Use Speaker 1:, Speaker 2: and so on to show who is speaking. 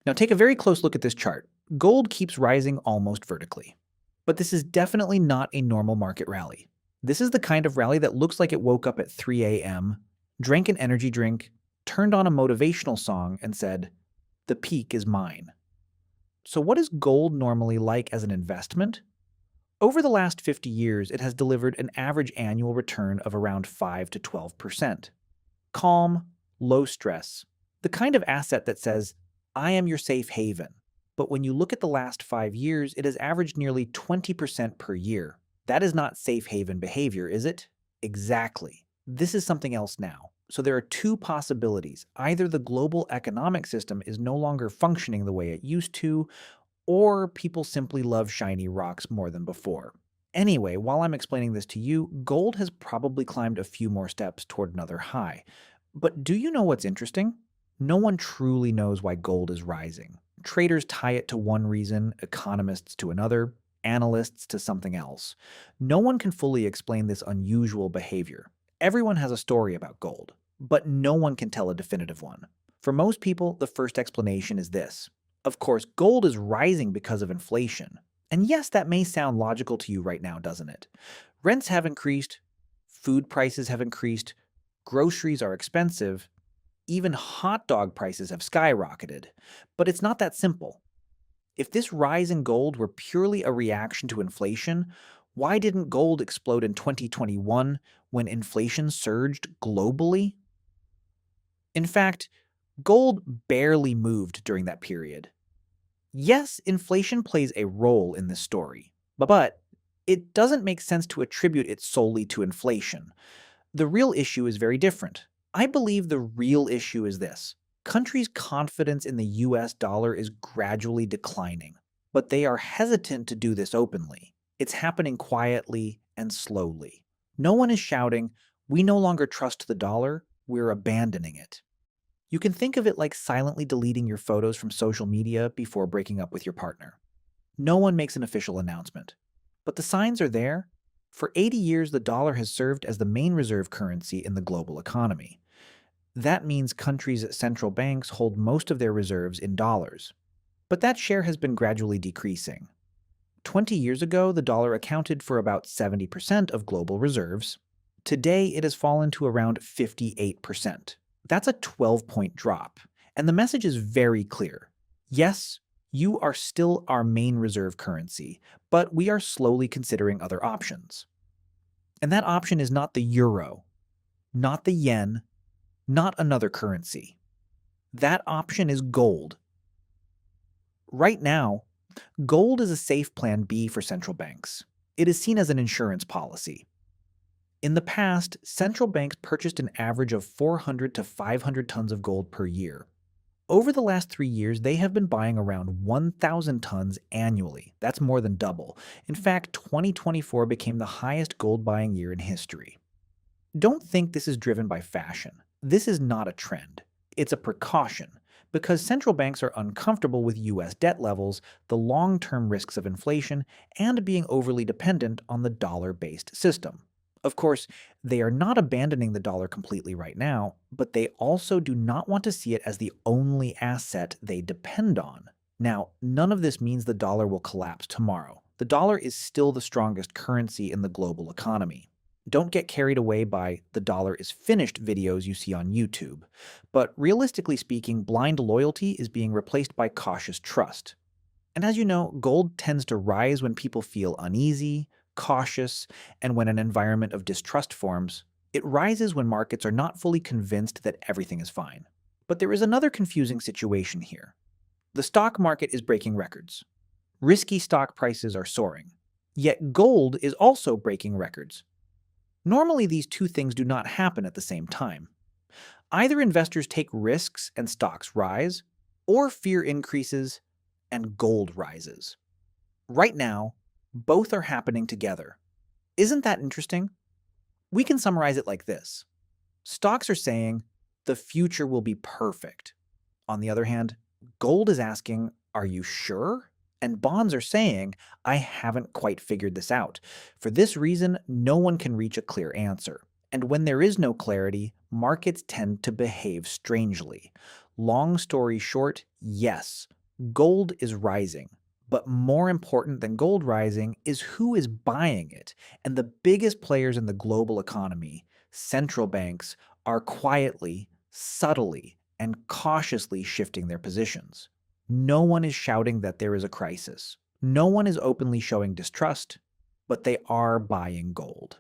Speaker 1: Now take a very close look at this chart. Gold keeps rising almost vertically. But this is definitely not a normal market rally. This is the kind of rally that looks like it woke up at 3 a.m., drank an energy drink, turned on a motivational song, and said, "The peak is mine." So what is gold normally like as an investment? Over the last 50 years, it has delivered an average annual return of around 5 to 12%. Calm, low stress, the kind of asset that says, "I am your safe haven." But when you look at the last 5 years, it has averaged nearly 20% per year. That is not safe haven behavior, is it? Exactly. This is something else now. So there are two possibilities. Either the global economic system is no longer functioning the way it used to, or people simply love shiny rocks more than before. Anyway, while I'm explaining this to you, gold has probably climbed a few more steps toward another high. But do you know what's interesting? No one truly knows why gold is rising. Traders tie it to one reason, economists to another, analysts to something else. No one can fully explain this unusual behavior. Everyone has a story about gold, but no one can tell a definitive one. For most people, the first explanation is this. Of course, gold is rising because of inflation. And yes, that may sound logical to you right now, doesn't it? Rents have increased, food prices have increased, groceries are expensive, even hot dog prices have skyrocketed. But it's not that simple. If this rise in gold were purely a reaction to inflation, why didn't gold explode in 2021 when inflation surged globally? In fact, gold barely moved during that period. Yes, inflation plays a role in this story, but it doesn't make sense to attribute it solely to inflation. The real issue is very different. I believe the real issue is this. Countries' confidence in the US dollar is gradually declining, but they are hesitant to do this openly. It's happening quietly and slowly. No one is shouting, "We no longer trust the dollar, we're abandoning it." You can think of it like silently deleting your photos from social media before breaking up with your partner. No one makes an official announcement. But the signs are there. For 80 years, the dollar has served as the main reserve currency in the global economy. That means countries' central banks hold most of their reserves in dollars. But that share has been gradually decreasing. 20 years ago, the dollar accounted for about 70% of global reserves. Today, it has fallen to around 58%. That's a 12-point drop. And the message is very clear. Yes, you are still our main reserve currency, but we are slowly considering other options. And that option is not the euro, not the yen, not another currency. That option is gold. Right now, gold is a safe plan B for central banks. It is seen as an insurance policy. In the past, central banks purchased an average of 400 to 500 tons of gold per year. Over the last 3 years, they have been buying around 1,000 tons annually. That's more than double. In fact, 2024 became the highest gold buying year in history. Don't think this is driven by fashion. This is not a trend. It's a precaution. Because central banks are uncomfortable with US debt levels, the long-term risks of inflation, and being overly dependent on the dollar-based system. Of course, they are not abandoning the dollar completely right now, but they also do not want to see it as the only asset they depend on. Now, none of this means the dollar will collapse tomorrow. The dollar is still the strongest currency in the global economy. Don't get carried away by "the dollar is finished" videos you see on YouTube. But realistically speaking, blind loyalty is being replaced by cautious trust. And as you know, gold tends to rise when people feel uneasy, cautious, and when an environment of distrust forms. It rises when markets are not fully convinced that everything is fine. But there is another confusing situation here. The stock market is breaking records. Risky stock prices are soaring. Yet gold is also breaking records. Normally, these two things do not happen at the same time. Either investors take risks and stocks rise, or fear increases and gold rises. Right now, both are happening together. Isn't that interesting? We can summarize it like this. Stocks are saying, "the future will be perfect." On the other hand, gold is asking, "are you sure?" And bonds are saying, "I haven't quite figured this out." For this reason, no one can reach a clear answer. And when there is no clarity, markets tend to behave strangely. Long story short, yes, gold is rising. But more important than gold rising is who is buying it. And the biggest players in the global economy, central banks, are quietly, subtly, and cautiously shifting their positions. No one is shouting that there is a crisis. No one is openly showing distrust, but they are buying gold.